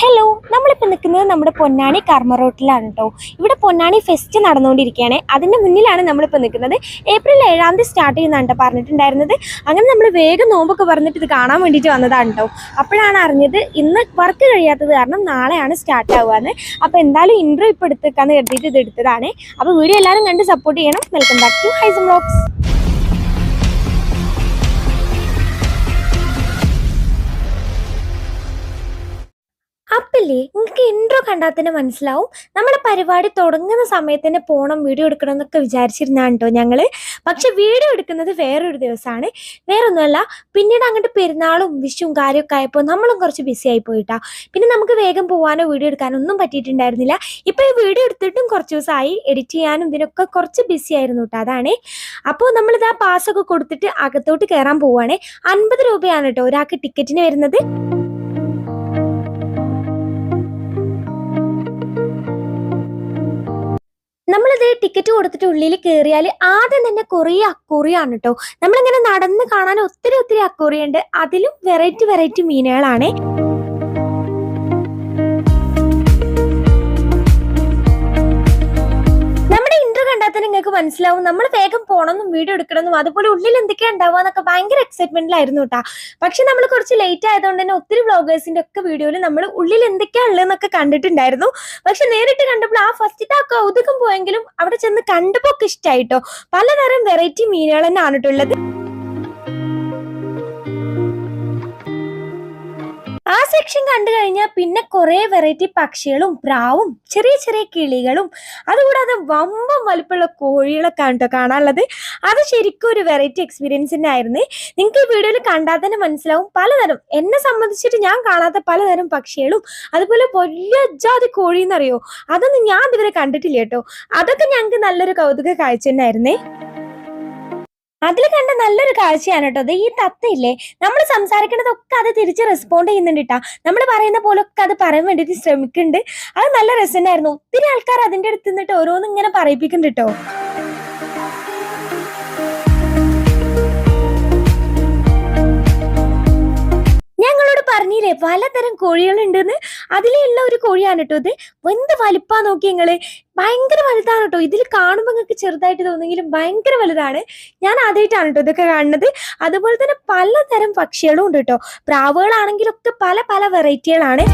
Hello, നമ്മളിപ്പോൾ നിൽക്കുന്നത് നമ്മുടെ പൊന്നാനി കർമ്മ റോട്ടിലാണ് കേട്ടോ. ഇവിടെ പൊന്നാനി ഫെസ്റ്റ് നടന്നുകൊണ്ടിരിക്കുകയാണ്. അതിൻ്റെ മുന്നിലാണ് നമ്മളിപ്പോൾ നിൽക്കുന്നത്. ഏപ്രിൽ 7-ാം തീയതി സ്റ്റാർട്ട് ചെയ്യുന്നതാണ് പറഞ്ഞിട്ടുണ്ടായിരുന്നത്. അങ്ങനെ നമ്മൾ വേഗം നോമ്പൊക്കെ പറഞ്ഞിട്ട് ഇത് കാണാൻ വേണ്ടിയിട്ട് വന്നതാണ് കേട്ടോ. അപ്പോഴാണ് അറിഞ്ഞത് ഇന്ന് വർക്ക് കഴിയാത്തത് കാരണം നാളെയാണ് സ്റ്റാർട്ട് ആവുകയെന്ന്. അപ്പോൾ എന്തായാലും ഇൻട്രോ ഇപ്പോൾ എടുത്തേക്കാന്ന് കരുതിയിട്ട് ഇത് എടുത്തതാണ്. അപ്പോൾ വീഡിയോ എല്ലാവരും കണ്ട് സപ്പോർട്ട് ചെയ്യണം. Welcome back to Haisam vlogs. അപ്പല്ലേ നിങ്ങൾക്ക് ഇൻട്രോ കണ്ടാൽ തന്നെ മനസ്സിലാവും നമ്മുടെ പരിപാടി തുടങ്ങുന്ന സമയത്ത് തന്നെ പോകണം, വീഡിയോ എടുക്കണം എന്നൊക്കെ വിചാരിച്ചിരുന്നാണ് കേട്ടോ ഞങ്ങൾ. പക്ഷെ വീഡിയോ എടുക്കുന്നത് വേറൊരു ദിവസമാണ്. വേറൊന്നുമല്ല, പിന്നീട് അങ്ങോട്ട് പെരുന്നാളും വിഷുവും കാര്യമൊക്കെ ആയപ്പോൾ നമ്മളും കുറച്ച് ബിസി ആയി പോയിട്ടാ. പിന്നെ നമുക്ക് വേഗം പോകാനോ വീഡിയോ എടുക്കാനോ ഒന്നും പറ്റിയിട്ടുണ്ടായിരുന്നില്ല. ഇപ്പോൾ ഈ വീഡിയോ എടുത്തിട്ടും കുറച്ച് ദിവസമായി, എഡിറ്റ് ചെയ്യാനും ഇതിനൊക്കെ കുറച്ച് ബിസി ആയിരുന്നു കേട്ടോ. അതാണ്. അപ്പോൾ നമ്മളിത് ആ പാസ്സൊക്കെ കൊടുത്തിട്ട് അകത്തോട്ട് കയറാൻ പോവുകയാണേ. 50 രൂപയാണ് കേട്ടോ ഒരാൾക്ക് ടിക്കറ്റിന് വരുന്നത്. നമ്മളിത് ടിക്കറ്റ് കൊടുത്തിട്ട് ഉള്ളിൽ കയറിയാൽ ആദ്യം തന്നെ കുറേ അക്കൂറിയാണ് കേട്ടോ. നമ്മളിങ്ങനെ നടന്ന് കാണാൻ ഒത്തിരി അക്കൂറിയുണ്ട്. അതിലും വെറൈറ്റി മീനുകളാണ്. കണ്ടാൽ തന്നെ നിങ്ങൾക്ക് മനസ്സിലാവും നമ്മൾ വേഗം പോകണമെന്നും വീഡിയോ എടുക്കണമെന്നും അതുപോലെ ഉള്ളിൽ എന്തൊക്കെയാണ് ഉണ്ടാവുക എന്നൊക്കെ ഭയങ്കര എക്സൈറ്റ്മെന്റിലായിരുന്നു കേട്ടോ. പക്ഷെ നമ്മൾ കുറച്ച് ലേറ്റ് ആയതുകൊണ്ട് തന്നെ ഒത്തിരി വ്ളോഗേഴ്സിന്റെ ഒക്കെ വീഡിയോയിൽ നമ്മൾ ഉള്ളിൽ എന്തൊക്കെയാ ഉള്ളതെന്നൊക്കെ കണ്ടിട്ടുണ്ടായിരുന്നു. പക്ഷെ നേരിട്ട് കണ്ടപ്പോൾ ആ ഫസ്റ്റത്തെ ആ കൗതുകം പോയെങ്കിലും അവിടെ ചെന്ന് കണ്ടപ്പോൾ ഒക്കെ ഇഷ്ടമായിട്ടോ. പലതരം വെറൈറ്റി മീനുകൾ തന്നെയാണ് കേട്ടുള്ളത്. ആ സെക്ഷൻ കണ്ടു കഴിഞ്ഞാൽ പിന്നെ കുറേ വെറൈറ്റി പക്ഷികളും പ്രാവും ചെറിയ കിളികളും അതുകൂടാതെ വമ്പം വലുപ്പമുള്ള കോഴികളൊക്കെ ആണ് കേട്ടോ കാണാനുള്ളത്. അത് ശരിക്കും ഒരു വെറൈറ്റി എക്സ്പീരിയൻസ് തന്നെ ആയിരുന്നു. നിങ്ങൾക്ക് ഈ വീഡിയോയിൽ കണ്ടാൽ തന്നെ മനസ്സിലാവും പലതരം, എന്നെ സംബന്ധിച്ചിട്ട് ഞാൻ കാണാത്ത പലതരം പക്ഷികളും അതുപോലെ വലിയ ജാതി കോഴി എന്നറിയോ, അതൊന്നും ഞാൻ ഇതുവരെ കണ്ടിട്ടില്ല കേട്ടോ. അതൊക്കെ ഞങ്ങൾക്ക് നല്ലൊരു കൗതുക കാഴ്ച തന്നെ ആയിരുന്നേ. അതിൽ കണ്ട നല്ലൊരു കാഴ്ചയാണ് കേട്ടോ അത്. ഈ തത്തയില്ലേ, നമ്മൾ സംസാരിക്കുന്നതൊക്കെ അത് തിരിച്ച് റെസ്പോണ്ട് ചെയ്യുന്നുണ്ട് കേട്ടോ. നമ്മൾ പറയുന്ന പോലൊക്കെ അത് പറയാൻ വേണ്ടിയിട്ട് ശ്രമിക്കുന്നുണ്ട്. അത് നല്ല രസമായിരുന്നു. ഒത്തിരി ആൾക്കാർ അതിൻ്റെ അടുത്ത് നിന്നിട്ട് ഓരോന്നും ഇങ്ങനെ പറയിപ്പിക്കുന്നുണ്ട് കേട്ടോ. ഞങ്ങളോട് പറഞ്ഞില്ലേ പലതരം കോഴികളുണ്ടെന്ന്. അതിലുള്ള ഒരു കോഴിയാണ് കേട്ടോ ഇത്. എന്ത് വലിപ്പാ നോക്കി നിങ്ങള്, ഭയങ്കര വലുതാണ് കേട്ടോ. ഇതിൽ കാണുമ്പോൾ നിങ്ങൾക്ക് ചെറുതായിട്ട് തോന്നുമെങ്കിലും ഭയങ്കര വലുതാണ്. ഞാൻ ആദ്യമായിട്ടാണ് കേട്ടോ ഇതൊക്കെ കാണുന്നത്. അതുപോലെ തന്നെ പലതരം പക്ഷികളും ഉണ്ട് കേട്ടോ. പ്രാവുകളാണെങ്കിലൊക്കെ പല വെറൈറ്റികളാണ്.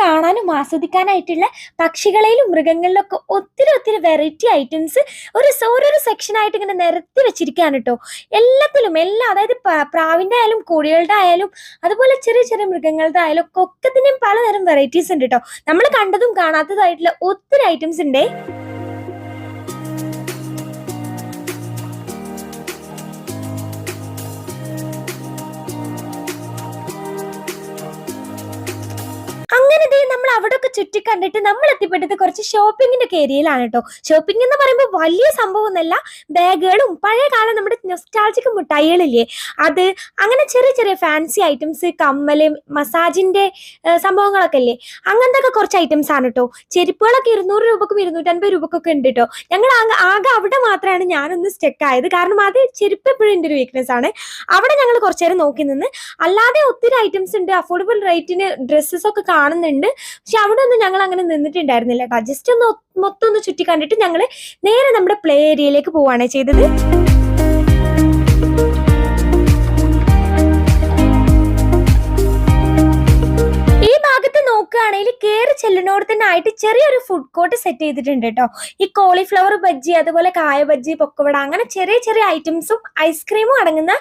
കാണാനും ആസ്വദിക്കാനായിട്ടുള്ള പക്ഷികളെയും മൃഗങ്ങളിലൊക്കെ ഒത്തിരി വെറൈറ്റി ഐറ്റംസ് ഓരോരോ സെക്ഷനായിട്ട് ഇങ്ങനെ നിരത്തി വെച്ചിരിക്കുകയാണ് കേട്ടോ. എല്ലാത്തിലും അതായത് പ്രാവിൻ്റെ ആയാലും കോഴികളുടെ ആയാലും അതുപോലെ ചെറിയ മൃഗങ്ങളുടെ ആയാലും ഒക്കത്തിനും പലതരം വെറൈറ്റീസ് ഉണ്ട് കേട്ടോ. നമ്മൾ കണ്ടതും കാണാത്തതായിട്ടുള്ള ഒത്തിരി ഐറ്റംസ് ഉണ്ട്. അങ്ങനെ നമ്മൾ അവിടെ ഒക്കെ ചുറ്റി കണ്ടിട്ട് നമ്മൾ എത്തിപ്പെട്ടത് കുറച്ച് ഷോപ്പിങ്ങിന്റെ ഒക്കെ ഏരിയയിലാണ് കേട്ടോ. ഷോപ്പിംഗ് എന്ന് പറയുമ്പോൾ വലിയ സംഭവം ഒന്നല്ല. ബാഗുകളും പഴയ കാലം നമ്മുടെ നൊസ്റ്റാൾജിക് മിഠായികളില്ലേ അത്, അങ്ങനെ ചെറിയ ഫാൻസി ഐറ്റംസ്, കമ്മല്, മസാജിന്റെ സംഭവങ്ങളൊക്കെ ഇല്ലേ, അങ്ങനത്തെ ഒക്കെ കുറച്ച് ഐറ്റംസ് ആണ് കേട്ടോ. ചെരുപ്പുകളൊക്കെ 200 രൂപക്കും 250 രൂപക്കൊക്കെ ഉണ്ട് കേട്ടോ. ഞങ്ങൾ ആകെ അവിടെ മാത്രമാണ് ഞാനൊന്ന് സ്റ്റെക്ക് ആയത്. കാരണം അത് ചെരുപ്പ് എപ്പോഴും എൻ്റെ ഒരു വീക്ക്നെസ് ആണ്. അവിടെ ഞങ്ങൾ കുറച്ചു നേരം നോക്കി നിന്ന്. അല്ലാതെ ഒത്തിരി ഐറ്റംസ് ഉണ്ട്, അഫോർഡബിൾ റേറ്റിന് ഡ്രസ്സസ് ഒക്കെ കാണുന്നുണ്ട്. പക്ഷെ അവിടെ ഒന്നും ഞങ്ങൾ അങ്ങനെ നിന്നിട്ടുണ്ടായിരുന്നില്ല കേട്ടോ. ജസ്റ്റ് മൊത്തം ഒന്ന് ചുറ്റി കണ്ടിട്ട് ഞങ്ങൾ നേരെ നമ്മുടെ പ്ലേ ഏരിയയിലേക്ക് പോവുകയാണ് ചെയ്തത്. ഈ ഭാഗത്ത് നോക്കുകയാണെങ്കിൽ കയറി ചെല്ലിനോട് തന്നെ ആയിട്ട് ചെറിയൊരു ഫുഡ് കോർട്ട് സെറ്റ് ചെയ്തിട്ടുണ്ട് കേട്ടോ. ഈ കോളിഫ്ലവർ ബജ്ജി, അതുപോലെ കായ ബജ്ജി, പൊക്കവട, അങ്ങനെ ചെറിയ ഐറ്റംസും ഐസ്ക്രീമും അടങ്ങുന്ന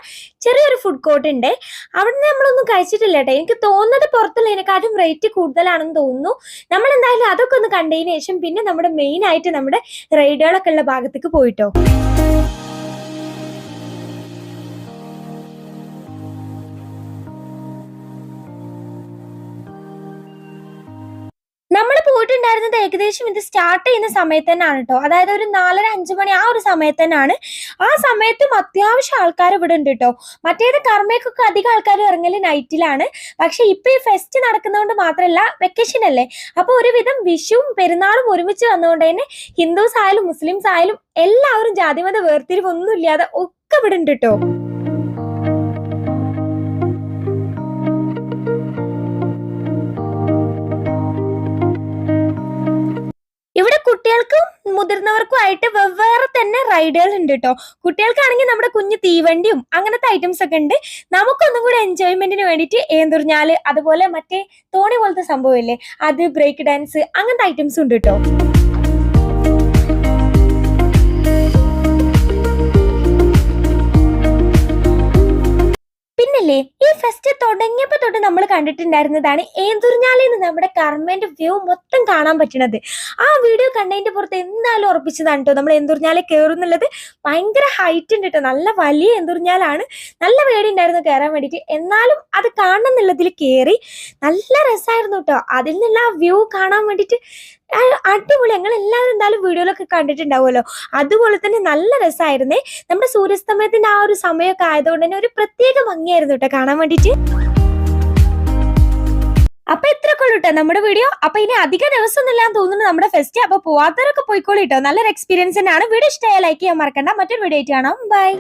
ചെറിയൊരു ഫുഡ് കോർട്ട് ഉണ്ട്. അവിടെ നിന്ന് നമ്മളൊന്നും കഴിച്ചിട്ടില്ല കേട്ടോ. എനിക്ക് തോന്നുന്നത് പുറത്തുള്ളതിനെക്കാട്ടും റേറ്റ് കൂടുതലാണെന്ന് തോന്നുന്നു. നമ്മൾ എന്തായാലും അതൊക്കെ ഒന്ന് കണ്ടതിന് ശേഷം പിന്നെ നമ്മുടെ മെയിൻ ആയിട്ട് നമ്മുടെ റൈഡുകളൊക്കെ ഉള്ള ഭാഗത്തേക്ക് പോയിട്ടോ. നമ്മൾ പോയിട്ട് പോയിട്ടുണ്ടായിരുന്നത് ഏകദേശം ഇത് സ്റ്റാർട്ട് ചെയ്യുന്ന സമയത്ത് തന്നെയാണ് കേട്ടോ. അതായത് ഒരു 4:30-5 മണി ആ ഒരു സമയത്ത് തന്നെയാണ്. ആ സമയത്തും അത്യാവശ്യം ആൾക്കാർ ഇവിടെ ഉണ്ട് കേട്ടോ. മറ്റേത് കർമ്മയ്ക്കൊക്കെ അധികം ആൾക്കാർ ഇറങ്ങല് നൈറ്റിലാണ്. പക്ഷെ ഇപ്പൊ ഈ ഫെസ്റ്റ് നടക്കുന്നതുകൊണ്ട് മാത്രമല്ല, വെക്കേഷൻ അല്ലേ, അപ്പൊ ഒരുവിധം വിഷുവും പെരുന്നാളും ഒരുമിച്ച് വന്നുകൊണ്ട് തന്നെ ഹിന്ദുസ് ആയാലും മുസ്ലിംസ് ആയാലും എല്ലാവരും ജാതിമത വേർതിരിവൊന്നും ഇല്ലാതെ ഒക്കെ ഇവിടെ ഉണ്ട് കേട്ടോ. ഇവിടെ കുട്ടികൾക്കും മുതിർന്നവർക്കും ആയിട്ട് വെവ്വേറെ തന്നെ റൈഡുകൾ ഉണ്ട് കേട്ടോ. കുട്ടികൾക്കാണെങ്കിൽ നമ്മുടെ കുഞ്ഞു തീവണ്ടിയും അങ്ങനത്തെ ഐറ്റംസ് ഒക്കെ ഉണ്ട്. നമുക്കൊന്നും കൂടെ എൻജോയ്മെന്റിന് വേണ്ടിയിട്ട് ഏന്തുറിഞ്ഞാല്, അതുപോലെ മറ്റേ തോണി പോലത്തെ സംഭവമില്ലേ, അത്, ബ്രേക്ക് ഡാൻസ്, അങ്ങനത്തെ ഐറ്റംസ് ഉണ്ട് കേട്ടോ. പിന്നല്ലേ, ഈ ഫെസ്റ്റ് തുടങ്ങിയപ്പോ തൊട്ട് നമ്മൾ കണ്ടിട്ടുണ്ടായിരുന്നതാണ് ഏന്തുറിഞ്ഞാലിന്ന് നമ്മുടെ കർമ്മേന്റെ വ്യൂ മൊത്തം കാണാൻ പറ്റണത്. ആ വീഡിയോ കണ്ടതിന്റെ പുറത്ത് എന്തായാലും ഉറപ്പിച്ചതാണ് കേട്ടോ നമ്മൾ ഏന്തുറിഞ്ഞാലെ കയറുന്നുള്ളത്. ഭയങ്കര ഹൈറ്റ് ഉണ്ട് കേട്ടോ, നല്ല വലിയ ഏന്തുറിഞ്ഞാലാണ്. നല്ല പേടി ഉണ്ടായിരുന്നു കയറാൻ വേണ്ടിയിട്ട്, എന്നാലും അത് കാണണം എന്നുള്ളതിൽ കയറി. നല്ല രസമായിരുന്നു കേട്ടോ, അതിൽ നിന്നുള്ള ആ വ്യൂ കാണാൻ വേണ്ടിയിട്ട് അടിപൊളി. ഞങ്ങൾ എല്ലാവരും എന്തായാലും വീഡിയോയിലൊക്കെ കണ്ടിട്ടുണ്ടാവുമല്ലോ, അതുപോലെ തന്നെ നല്ല രസമായിരുന്നേ. നമ്മുടെ സൂര്യാസ്തമയത്തിന്റെ ആ ഒരു സമയമൊക്കെ ആയതുകൊണ്ട് തന്നെ ഒരു പ്രത്യേക ഭംഗിയായിരുന്നു കേട്ടോ കാണാൻ വേണ്ടിയിട്ട്. അപ്പൊ ഇത്രയൊക്കെ ഉള്ളൂ കേട്ടോ നമ്മുടെ വീഡിയോ. അപ്പൊ ഇനി അധിക ദിവസം ഒന്നുമില്ലാന്ന് തോന്നുന്നു നമ്മുടെ ഫെസ്റ്റ്. അപ്പൊ പോവാത്തവരൊക്കെ പോയിക്കോളൂ കേട്ടോ, നല്ലൊരു എക്സ്പീരിയൻസ് തന്നെയാണ്. വീഡിയോ ഇഷ്ടമായ ലൈക്ക് ചെയ്യാൻ മറക്കണ്ട. മറ്റൊരു വീഡിയോ ആയിട്ട് കാണാം. ബൈ.